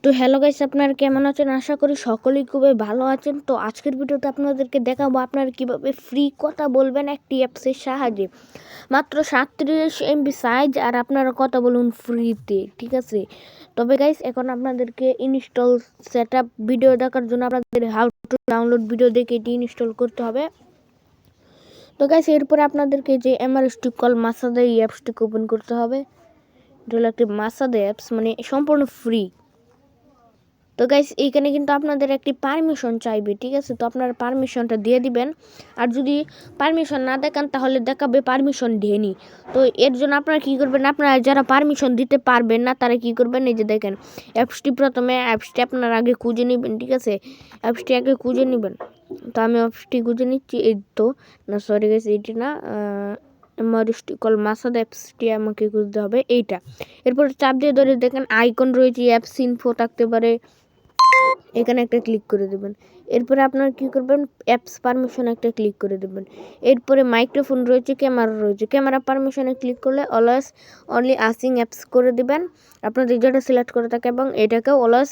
তো hello guys, আপনারা কেমন আছেন? আশা করি সকলেই খুবই ভালো আছেন। তো আজকের ভিডিওতে আপনাদেরকে দেখাবো আপনারা কিভাবে ফ্রি কথা বলবেন একটি অ্যাপসের সাহায্যে। মাত্র 37 MB সাইজ আর আপনারা কথা বলুন ফ্রিতে, ঠিক আছে? তবে গাইস, এখন আপনাদেরকে ইনস্টল সেটআপ ভিডিও দেখার জন্য আপনাদের হাউ টু ডাউনলোড ভিডিও দেখে এটি ইনস্টল করতে হবে। তো গাইস, এরপরে আপনাদেরকে যে এমআরএসটি কল মাসাদা এই অ্যাপসটিকে ওপেন করতে হবে। এটা হলো একটি মাসাদা অ্যাপস, মানে সম্পূর্ণ ফ্রি। তো গাইস, এইখানে কিন্তু আপনাদের একটি পারমিশন চাইবে, ঠিক আছে? তো আপনারা পারমিশনটা দিয়ে দিবেন। আর যদি পারমিশন না দেখান তাহলে দেখাবে পারমিশন দেয়নি। তো এর জন্য আপনারা কী করবেন, আপনারা যারা পারমিশন দিতে পারবেন না তারা কী করবেন, এই যে দেখেন অ্যাপসটি আপনারা আগে খুঁজে নেবেন, ঠিক আছে? অ্যাপসটি আগে খুঁজে নেবেন। তো আমি অ্যাপসটি খুঁজে নিচ্ছি। এই তো না, সরি গাইস, এইটি না, এমআরএসটি কল মাসাদ অ্যাপসটি আমাকে খুঁজতে হবে, এইটা। এরপর চাপ দিয়ে ধরে দেখেন আইকন রয়েছে, অ্যাপস ইনফো থাকতে পারে, এখানে একটা ক্লিক করে দেবেন। এরপরে আপনারা কী করবেন, অ্যাপস পারমিশন একটা ক্লিক করে দেবেন। এরপরে মাইক্রোফোন রয়েছে, ক্যামেরা রয়েছে, ক্যামেরা পারমিশনে ক্লিক করলে অলওয়েজ অনলি আসিং অ্যাপস করে দেবেন আপনাদের যেটা সিলেক্ট করে থাকে, এবং এটাকেও always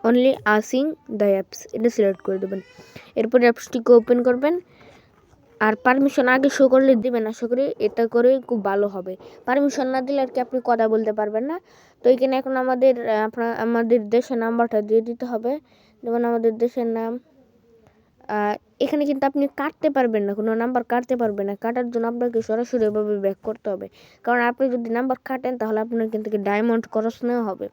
only asking the apps এটা সিলেক্ট করে দেবেন। এরপরে অ্যাপসটিকে ওপেন করবেন। আর পারমিশন আগে শো করলে দেবেন, আশা করি এটা করে খুব ভালো হবে। পারমিশন না দিলে আর কি আপনি কথা বলতে পারবেন না। তো এখানে এখন আমাদের দেশের নাম্বারটা দিয়ে দিতে হবে, যেমন আমাদের দেশের নাম। এখানে কিন্তু আপনি কাটতে পারবেন না, কোনো নাম্বার কাটতে পারবেন না। কাটার জন্য আপনাকে সরাসরি এভাবে ব্যাক করতে হবে, কারণ আপনি যদি নাম্বার কাটেন তাহলে আপনার এখান থেকে ডায়মন্ড খরচ নেওয়া হবে,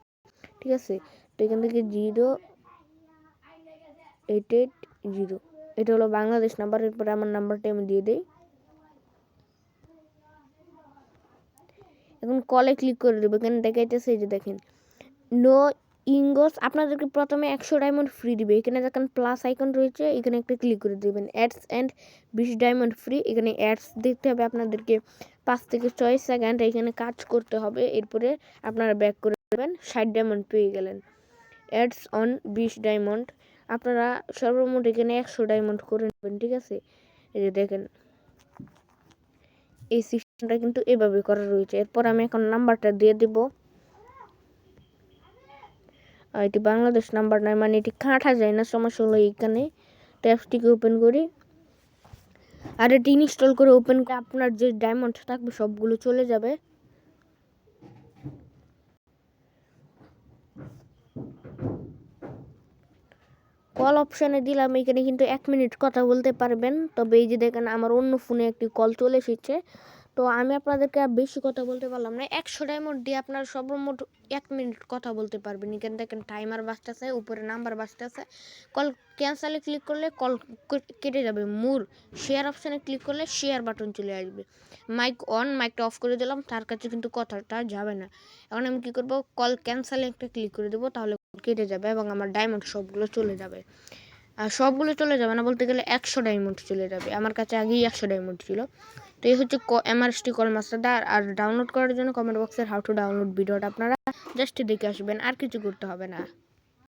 ঠিক আছে? তো এখান থেকে 0880 এটা হলো বাংলাদেশ নাম্বার। এরপরে আমার নাম্বারটা আমি দিয়ে দিই। এখন কলে ক্লিক করে দেবো। এখানে দেখাইতেছে, এই যে দেখেন নো ইঙ্গস, আপনাদেরকে প্রথমে 100 ডায়মন্ড ফ্রি দিবে। এখানে দেখেন প্লাস আইকন রয়েছে, এখানে একটা ক্লিক করে দেবেন। Ads and 20 diamond free. এখানে অ্যাডস দেখতে হবে আপনাদেরকে 5 থেকে 6 সেকেন্ড এখানে কাজ করতে হবে। এরপরে আপনারা ব্যাক করে দেবেন, 60 ডায়মন্ড পেয়ে গেলেন। অ্যাডস অন 20 ডায়মন্ড, আপনারা সর্বমোট এখানে 100 ডায়মন্ড করে নেবেন, ঠিক আছে? এই যে দেখেন এই সিস্টেমটা কিন্তু এভাবে করা রয়েছে। এরপর আমি এখন নাম্বারটা দিয়ে দেব। এটি বাংলাদেশ নাম্বার নয়, মানে এটি কাটা যায় না, সমস্যা হলো এইখানে। তো অ্যাপসটিকে ওপেন করি, আর এটি ইনস্টল করে ওপেন করে আপনার যে ডায়মন্ড থাকবে সবগুলো চলে যাবে। কল অপশানে দিলাম, এখানে কিন্তু 1 মিনিট কথা বলতে পারবেন। তবে এই যে দেখেন আমার অন্য ফোনে একটি কল চলে এসেছে, তো আমি আপনাদেরকে আর বেশি কথা বলতে পারলাম না। 100 ডায়মন্ড দিয়ে আপনার সর্বমোট 1 মিনিট কথা বলতে পারবেন। এখানে দেখেন টাইমার বাজতেছে, উপরে নাম্বার বাজতেছে। কল ক্যান্সেলে ক্লিক করলে কল কেটে যাবে। মোর শেয়ার অপশানে ক্লিক করলে শেয়ার বাটন চলে আসবে। মাইকটা অফ করে দিলাম, তার কাছে কিন্তু কথাটা যাবে না। এখন আমি কী করবো, কল ক্যান্সেলে একটা ক্লিক করে দেবো, তাহলে কেটে যাবে এবং আমার ডায়মন্ড সবগুলো চলে যাবে। আর সবগুলো চলে যাবে না, বলতে গেলে 100 ডায়মন্ড চলে যাবে। আমার কাছে আগেই 100 ডায়মন্ড ছিল। তো এই হচ্ছে এমআরএসটি কল মাস্টারটা। আর ডাউনলোড করার জন্য কমেন্ট বক্সের হাউ টু ডাউনলোড ভিডিওটা আপনারা জাস্ট দেখে আসবেন, আর কিছু করতে হবে না।